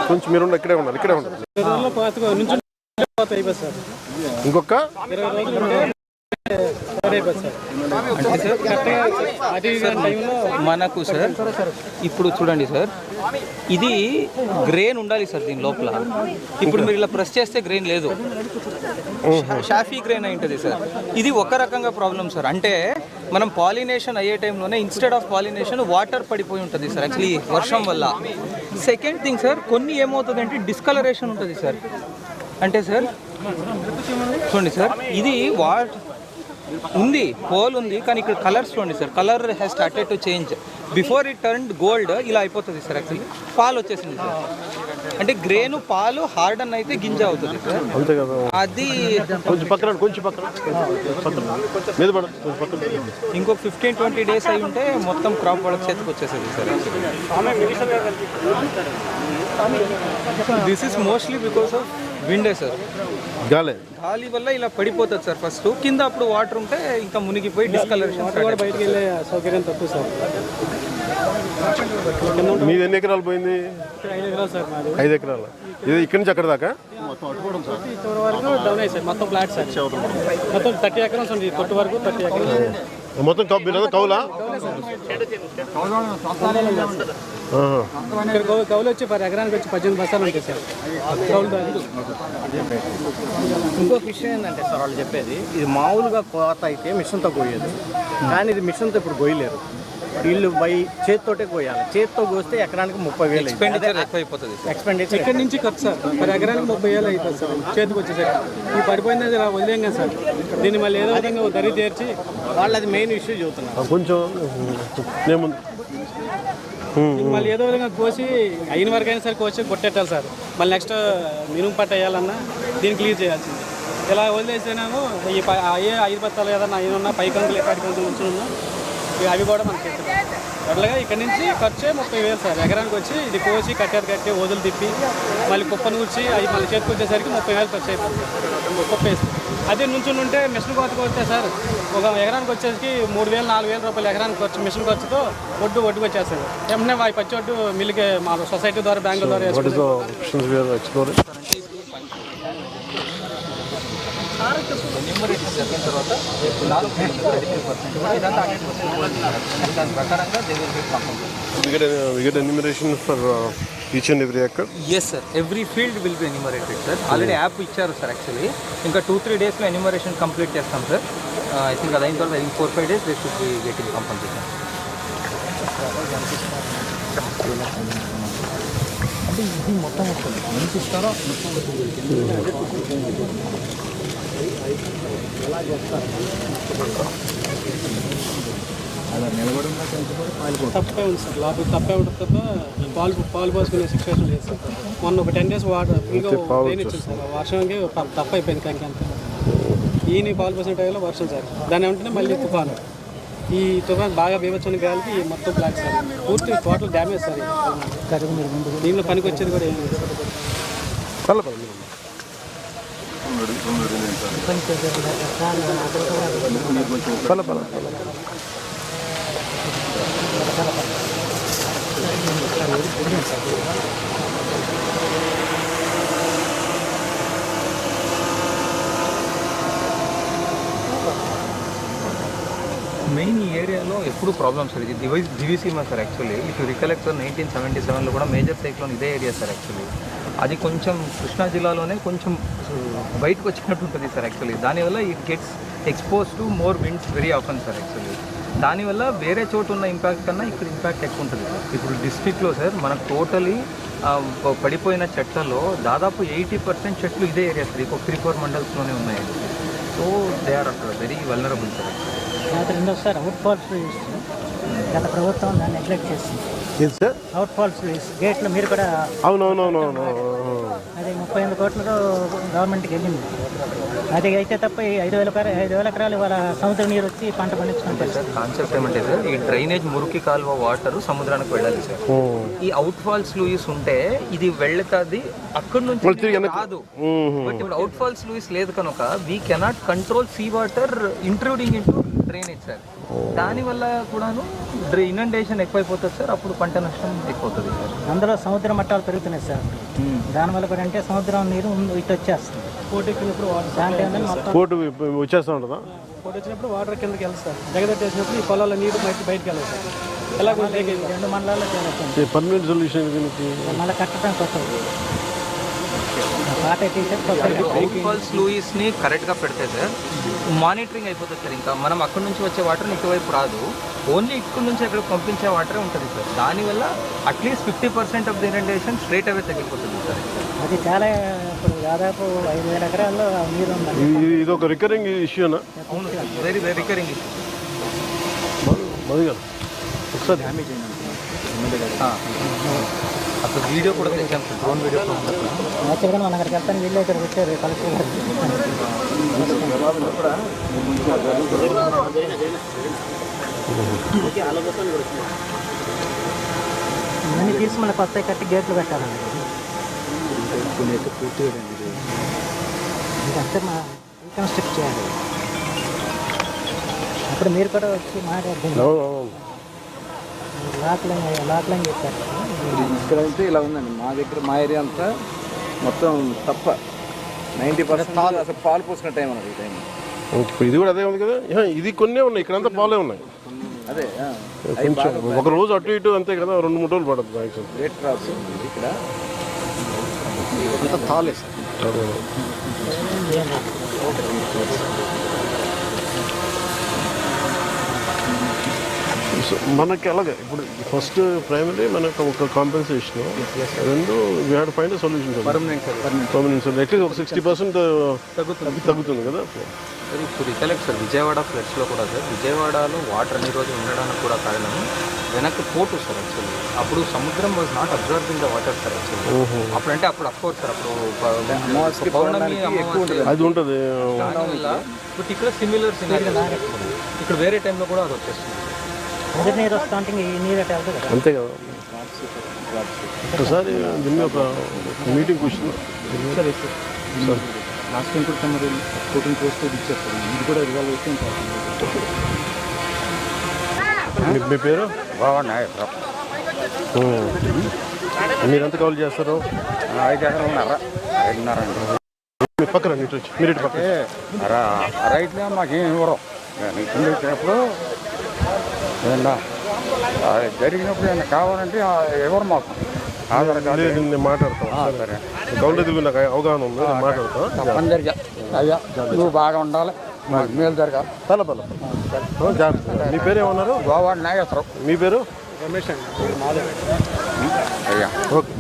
కొంచెం మీరు ఇక్కడే ఉన్నారు, ఇక్కడే ఉన్నారు. ఇంకొక మనకు సార్ ఇప్పుడు చూడండి సార్, ఇది గ్రెయిన్ ఉండాలి సార్ దీని లోపల. ఇప్పుడు మీరు ఇలా ప్రెస్ చేస్తే గ్రెయిన్ లేదు, షాఫీ గ్రెయిన్ అయి ఉంటుంది సార్. ఇది ఒక రకంగా ప్రాబ్లం సార్. అంటే మనం పాలినేషన్ అయ్యే టైంలోనే ఇన్స్టెడ్ ఆఫ్ పాలినేషన్ వాటర్ పడిపోయి ఉంటుంది సార్ యాక్చువల్లీ వర్షం వల్ల. సెకండ్ థింగ్ సార్, కొన్ని ఏమవుతుందంటే డిస్కలరేషన్ ఉంటుంది సార్. అంటే సార్ చూడండి సార్, ఇది ఉంది హోల్ ఉంది, కానీ ఇక్కడ కలర్స్ చూడండి sir, colour has started to change. Before it turn gold ఇలా అయిపోతుంది సార్ యాక్చువల్లీ. పాలు వచ్చేసింది సార్. అంటే గ్రేను పాలు హార్డన్ అయితే గింజ అవుతుంది సార్. అది ఇంకొక 15-20 డేస్ అయి ఉంటే మొత్తం క్రాప్ వాళ్ళకి చేతికి వచ్చేసేది sir. This is mostly because of windy sir. గాలి వల్ల ఇలా పడిపోతుంది సార్. ఫస్ట్ కింద అప్పుడు వాటర్ ఉంటే ఇంకా మునిగిపోయి డిస్కలరేషన్ బయటకు వెళ్ళే సౌకర్యం తక్కువ సార్. మీది ఎన్ని ఎకరాలు పోయింది? 5 ఎకరాలు సార్. 5 ఎకరాలు. ఇది ఇక్కడి నుంచి అక్కడ దాకా వరకు డౌన్ అయ్యి సార్. మొత్తం ఫ్లాట్ సార్. మొత్తం 30 ఎకరాలు ఉంది. కొట్టు వరకు 30 ఎకరాలు మొత్తం కౌలా. కౌలు వచ్చి ఎకరానికి వచ్చి 18 బస్తాలు ఉంటాయి సార్. ఇంకొక విషయం ఏంటంటే సార్, వాళ్ళు చెప్పేది ఇది మామూలుగా కోత అయితే మిషన్తో కోయేది, కానీ ఇది మిషన్తో ఇప్పుడు కోయలేరు. వీళ్ళు చేతితోటే కోయాలి. చేతితో కోస్తే ఎకరానికి 30,000 ఎక్స్పెండిచర్ ఎక్కువైపోతుంది. ఎక్స్పెండిచర్ ఇక్కడ నుంచి ఖర్చు సార్. ఎకరానికి 30,000 అవుతుంది సార్ చేతికి వచ్చేసరికి. ఈ పడిపోయింది ఇలా వదిలేం కదా సార్. దీన్ని మళ్ళీ ఏదో విధంగా దరి తీర్చి వాళ్ళు అది మెయిన్ ఇష్యూ చెబుతున్నారు. కొంచెం మళ్ళీ ఏదో విధంగా కోసి అయిన వరకు అయినా సరే కోసి కొట్టేట్టాలి సార్. మళ్ళీ నెక్స్ట్ మినుము పట్ట వేయాలన్నా దీన్ని క్లియర్ చేయాల్సింది. ఇలా వదిలేసేనేమో ఈ అయ్యే 5 బత్తాలు ఏదన్నా అయినా పైకంకులు ఎక్కడికంకులు ఉంచున్నా అవి కూడా మనకి అట్లాగా ఇక్కడ నుంచి ఖర్చే 30,000 సార్. ఎకరానికి వచ్చి ఇది కోసి కట్టి వదులు తిప్పి మళ్ళీ కుప్పను కూర్చి అవి మళ్ళీ చేతికి వచ్చేసరికి 30,000 ఖర్చు అయిపోతుంది. కుప్ప వేసి అదే నుంచి ఉంటే మిషన్ కోతకు వస్తే సార్ ఒక ఎకరానికి వచ్చేసరికి 3,000-4,000 రూపాయలు ఎకరానికి ఖర్చు. మిషన్ ఖర్చుతో ఒడ్డుకు వచ్చేస్తుంది. ఏమన్నా అవి పచ్చి ఒడ్డు మిల్లుకి మా సొసైటీ ద్వారా బ్యాంకుల ద్వారా జరిగిన తర్వాత each and every acre? Yes sir, every field will be enumerated sir. Already app ఇచ్చారు సార్ యాక్చువల్లీ. ఇంకా 2-3 డేస్లో ఎన్యూమరేషన్ కంప్లీట్ చేస్తాం సార్. ఐ థింక్ అది అయిన తర్వాత 4-5 days they should be getting compulsory. అంటే ఇది మొత్తం వస్తుంది ఎంత ఇస్తారో ఎలా చేస్తారు. అలా నిలబడి తప్పే ఉంది సార్. లోపల తప్పే ఉంటుంది తప్ప పాలు పోసుకునే సిచ్యువేషన్ లేదు సార్. మొన్న ఒక 10 డేస్ వాటర్ ఫుల్గా రెయిన్ ఇచ్చింది సార్. వర్షంకి తప్ప అయిపోయింది. కంకి ఈయన పాలు పోసిన టైంలో వర్షం సార్. దాని వెంటనే మళ్ళీ తుఫాను. ఈ తుఫాను బాగా బీభత్సమైన గాలికి మొత్తం బ్లాక్ సార్. పూర్తి టోటల్ డ్యామేజ్ సార్. దీనిలో పనికి వచ్చేది కూడా ఏం లేదు సార్. మెయిన్ ఈ ఏరియాలో ఎప్పుడు ప్రాబ్లమ్ సార్. ఇది Diviseema sir actually. If you recollect sir 1977లో కూడా మేజర్ సైక్లోన్ ఇదే ఏరియా సార్ యాక్చువల్లీ. అది కొంచెం కృష్ణా జిల్లాలోనే కొంచెం బయటకు వచ్చినట్టు ఉంటుంది సార్ యాక్చువల్లీ. దానివల్ల it gets expose to more winds very often sir actually. దానివల్ల వేరే చోటు ఉన్న ఇంపాక్ట్ కన్నా ఇక్కడ ఇంపాక్ట్ ఎక్కువ ఉంటుంది సార్. ఇప్పుడు డిస్ట్రిక్ట్లో సార్ మనకు టోటలీ పడిపోయిన చెట్లలో దాదాపు 80% చెట్లు ఇదే ఏరియా సార్. ఒక 3-4 మండల్స్లోనే ఉన్నాయి. So they are very vulnerable sir. Sir outfalls గత ప్రభుత్వం దాన్ని నెగ్లెక్ట్ చేస్తుంది. అవుట్ ఫాల్స్ గేట్లు మీరు కూడా అవునవునవునవును అది 38 కోట్లతో గవర్నమెంట్కి వెళ్ళింది. అది అయితే తప్ప ఈ 5,000 ఎకరాలు వాళ్ళ సముద్ర నీరు వచ్చి పంట పండించుకుంటారు సార్ కాన్సెప్ట్ ఏమంటే సార్ ఈ డ్రైనేజ్ మురికి కాలువ వాటర్ సముద్రానికి వెళ్ళాలి సార్. ఈ అవుట్ ఫాల్స్ లూయిస్ ఉంటే ఇది వెళ్తుంది అక్కడి నుంచి కాదు. బట్ ఇప్పుడు అవుట్ ఫాల్స్ లూయిస్ లేదు కనుక we cannot control sea water intruding into drainage sir. దానివల్ల కూడాను ఇనండేషన్ ఎక్కువైపోతుంది సార్. అప్పుడు పంట నష్టం ఎక్కువవుతుంది సార్. అందులో సముద్ర మట్టాలు పెరుగుతున్నాయి సార్. దానివల్ల కూడా అంటే సముద్రం నీరు ఇటు వచ్చేస్తుంది. కోటి ఎక్కినప్పుడు కోటు వచ్చేస్తూ ఉంటుందా? కోటి వచ్చినప్పుడు వాటర్ కిందకి వెళ్తారు. జగదట్టేసినప్పుడు ఈ పొలాల నీరు బయటకు వెళ్ళదు సార్. ఎలా 2 మండలాల్లో చేస్తుంది. పర్మనెంట్ సొల్యూషన్ దీనికి మళ్ళీ కట్టడానికి వస్తుంది. పాత అవుట్ ఫాల్స్ లూయిస్ ని కరెక్ట్ గా పెడితే సార్ మానిటరింగ్ అయిపోతుంది సార్. ఇంకా మనం అక్కడి నుంచి వచ్చే వాటర్ ఇటువైపు రాదు. ఓన్లీ ఇక్కడ నుంచి అక్కడ పంపించే వాటరే ఉంటుంది సార్. దానివల్ల at least 50% of the inundation straight away తగ్గిపోతుంది సార్. అది చాలా ఇప్పుడు దాదాపు 5,000 ఎకరాల్లో నీరు ఉంది. ఇది ఒక రికరింగ్ ఇష్యూనా? అవును sir, very very recurring issue. ఒకసారి అసలు వీడియో కూడా తెచ్చాం సార్, డ్రోన్ వీడియో. యాక్చువల్గా మనం అక్కడికి వెళ్తాను వీళ్ళు ఇక్కడ వచ్చారు కలెక్టర్ గారు. ఇవన్నీ తీసి మళ్ళీ కొత్త కట్టి గేట్లు పెట్టాలండి. ఇదంతా మా రీకన్స్ట్రక్ట్ చేయాలి. అప్పుడు మీరు కూడా వచ్చి మాట్లాడుతుంది. లాక్లని చెప్పారు. ఇక్కడ అయితే ఇలా ఉందండి. మా దగ్గర మా ఏరియా అంతా మొత్తం తప్ప 90% అసలు పాలు పోసుకున్న టైం అన్నది ఈ టైం. ఇది కూడా అదే ఉంది కదా. ఇది కొన్నే ఉన్నాయి, ఇక్కడంతా పాలే ఉన్నాయి. అదే కొంచెం ఒక రోజు అటు ఇటు అంతే కదా, 2-3 రోజులు పడుతుంది. రేట్ క్రాప్స్ ఇక్కడ అంతా తాలే సార్. మనకి అలాగే ఇప్పుడు ఫస్ట్ ప్రైమరీ మనకు ఒక కాంపెన్సేషన్, రెండు we had find solution. Permanent solution at least ఒక 60% తగ్గుతుంది కదా. సార్ ఇప్పుడు రికలెక్ట్ సార్ విజయవాడ ఫ్లడ్స్లో కూడా సార్, విజయవాడలో వాటర్ అన్ని రోజులు ఉండడానికి కూడా కారణం వెనక్కి పోటు సార్. యాక్చువల్లీ అప్పుడు సముద్రం was not observing the water sir. Actually అప్పుడంటే అప్పుడు అఫ్కోర్స్ సార్ అప్పుడు పౌర్ణమి అది ఉంటుంది. దానివల్ల బట్ ఇక్కడ సిమిలర్ ఇక్కడ వేరే టైంలో కూడా అది వచ్చేస్తుంది. అందరి నీరు వస్తూ ఉంటే ఈ నీరు అట్లా అవుతుంది కదా. అంతే కదా. ఒకసారి దీన్ని ఒక మీటింగ్ కూర్చున్నాం సార్. లాస్ట్ టైం కూడా మరి కోటింగ్ పోస్ట్ ఇచ్చేస్తారు. ఇది కూడా రివాల్వ్ మీ పేరు? బాగున్నాయి. మీరు ఎంత కాల్ చేస్తారు? 5 ఎకరాలు ఉన్నారా? 5.5 మీ పక్కన ఇటు వచ్చి మీరు ఇటు పక్క రైతులే మాకేం ఇవ్వరు. కింద వచ్చినప్పుడు ఏమన్నా జరిగినప్పుడు ఏమన్నా కావాలంటే ఎవరు మాకు ఆధార్ కార్డు నేను మాట్లాడతాను. సరే గౌరవ నాకు అవగాహన ఉంది, నేను మాట్లాడతాను. తప్పనిసరిగా అయ్యా నువ్వు బాగా ఉండాలి, మాకు మేలు జరగాలి. పల జాగ్రత్త. మీ పేరు ఏమన్నారు? గోవా నాగేశ్వరం. మీ పేరు? రమేష్ అండి. అయ్యా ఓకే.